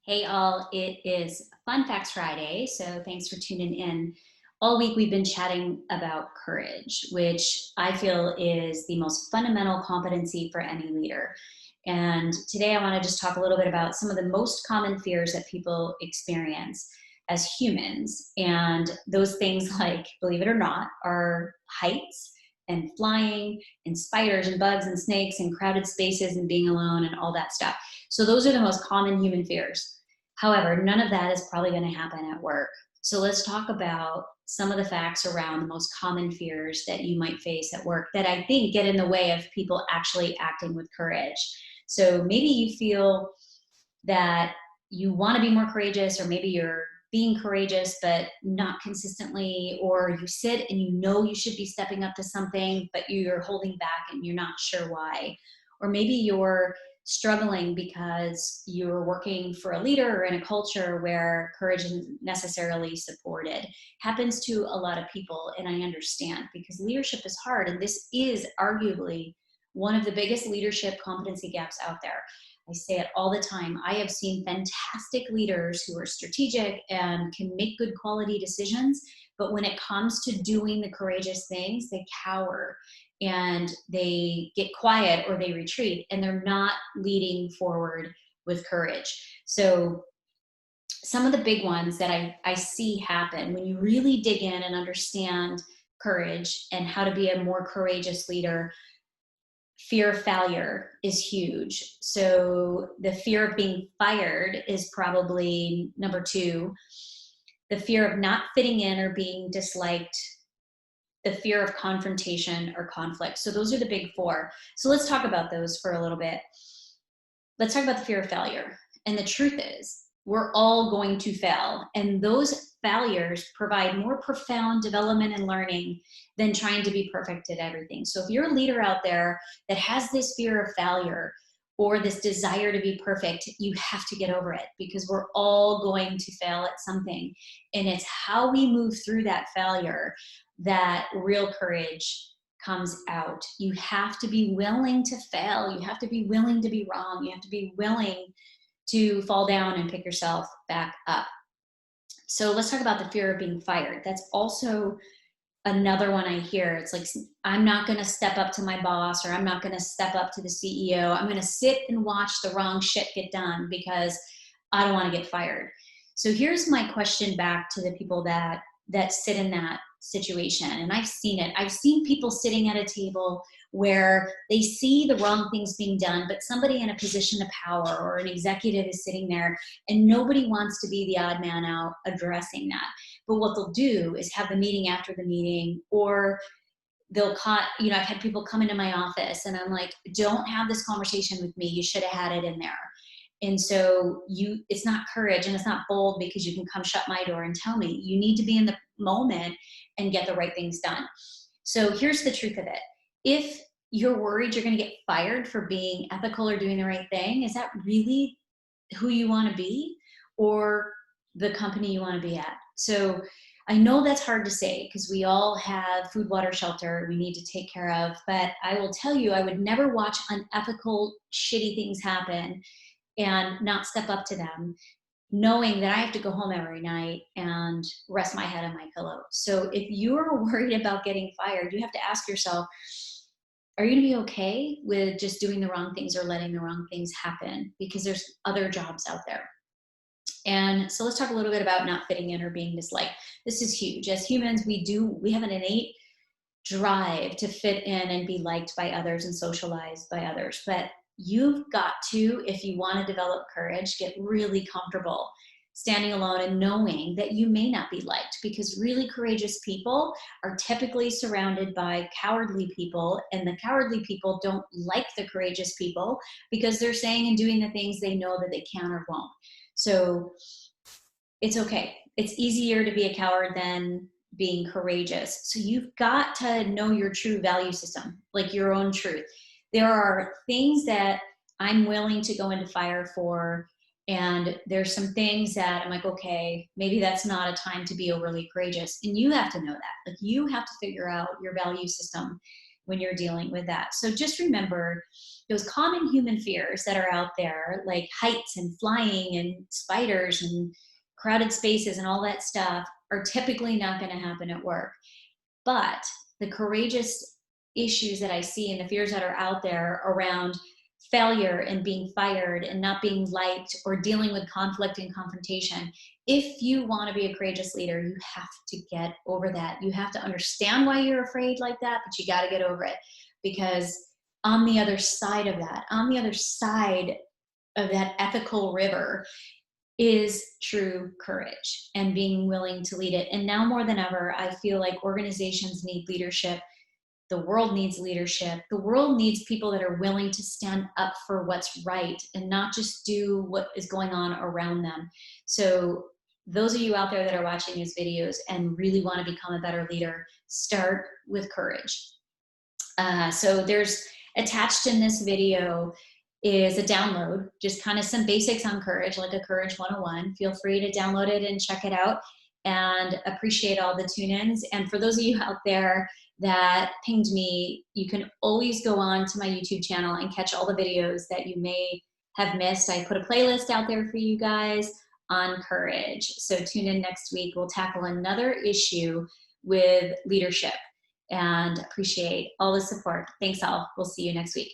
Hey all, it is Fun Facts Friday, so thanks for tuning in. All week we've been chatting about courage, which I feel is the most fundamental competency for any leader. And today I want to just talk a little bit about some of the most common fears that people experience as humans. And those things, like, believe it or not, are heights and flying and spiders and bugs and snakes and crowded spaces and being alone and all that stuff. So those are the most common human fears. However, none of that is probably going to happen at work. So let's talk about some of the facts around the most common fears that you might face at work that I think get in the way of people actually acting with courage. So maybe you feel that you want to be more courageous, or maybe you're being courageous but not consistently, or you sit and you know you should be stepping up to something but you're holding back and you're not sure why. Or maybe you're struggling because you're working for a leader or in a culture where courage isn't necessarily supported. Happens to a lot of people, and I understand, because leadership is hard, and this is arguably one of the biggest leadership competency gaps out there. I say it all the time. I have seen fantastic leaders who are strategic and can make good quality decisions, but when it comes to doing the courageous things, they cower and they get quiet or they retreat, and they're not leading forward with courage. So some of the big ones that I see happen when you really dig in and understand courage and how to be a more courageous leader. Fear of failure is huge. So the fear of being fired is probably number two. The fear of not fitting in or being disliked, the fear of confrontation or conflict. So those are the big four. So let's talk about those for a little bit. Let's talk about the fear of failure. And the truth is, we're all going to fail. And those failures provide more profound development and learning than trying to be perfect at everything. So if you're a leader out there that has this fear of failure or this desire to be perfect, you have to get over it, because we're all going to fail at something. And it's how we move through that failure that real courage comes out. You have to be willing to fail. You have to be willing to be wrong. You have to be willing to fall down and pick yourself back up. So let's talk about the fear of being fired. That's also another one I hear. It's like, I'm not going to step up to my boss, or I'm not going to step up to the CEO. I'm going to sit and watch the wrong shit get done because I don't want to get fired. So here's my question back to the people that sit in that situation. And I've seen it. I've seen people sitting at a table where they see the wrong things being done, but somebody in a position of power or an executive is sitting there, and nobody wants to be the odd man out addressing that. But what they'll do is have the meeting after the meeting, or they'll I've had people come into my office and I'm like, don't have this conversation with me. You should have had it in there. And so it's not courage and it's not bold because you can come shut my door and tell me. You need to be in the moment and get the right things done. So here's the truth of it. If you're worried you're going to get fired for being ethical or doing the right thing, is that really who you want to be, or the company you want to be at? So I know that's hard to say because we all have food, water, shelter we need to take care of. But I will tell you, I would never watch unethical, shitty things happen and not step up to them, knowing that I have to go home every night and rest my head on my pillow. So if you're worried about getting fired, you have to ask yourself, are you going to be okay with just doing the wrong things or letting the wrong things happen? Because there's other jobs out there. And so let's talk a little bit about not fitting in or being disliked. This is huge. As humans, we have an innate drive to fit in and be liked by others and socialized by others. But you've got to, if you want to develop courage, get really comfortable standing alone and knowing that you may not be liked, because really courageous people are typically surrounded by cowardly people, and the cowardly people don't like the courageous people because they're saying and doing the things they know that they can or won't. So it's okay. It's easier to be a coward than being courageous. So you've got to know your true value system, like your own truth. There are things that I'm willing to go into fire for, and there's some things that I'm like, okay, maybe that's not a time to be overly courageous. And you have to know that. Like, you have to figure out your value system. when you're dealing with that. So just remember those common human fears that are out there, like heights and flying and spiders and crowded spaces and all that stuff, are typically not going to happen at work. But the courageous issues that I see and the fears that are out there around failure and being fired and not being liked or dealing with conflict and confrontation, if you want to be a courageous leader, you have to get over that. You have to understand why you're afraid like that, but you got to get over it, because on the other side of that, on the other side of that ethical river, is true courage and being willing to lead it. And now more than ever, I feel like organizations need leadership. The world needs leadership. The world needs people that are willing to stand up for what's right and not just do what is going on around them. So those of you out there that are watching these videos and really want to become a better leader, start with courage. So there's attached in this video is a download, just kind of some basics on courage, like a Courage 101. Feel free to download it and check it out, and appreciate all the tune-ins. And for those of you out there that pinged me, you can always go on to my YouTube channel and catch all the videos that you may have missed. I put a playlist out there for you guys on courage. So tune in next week. We'll tackle another issue with leadership, and appreciate all the support. Thanks all. We'll see you next week.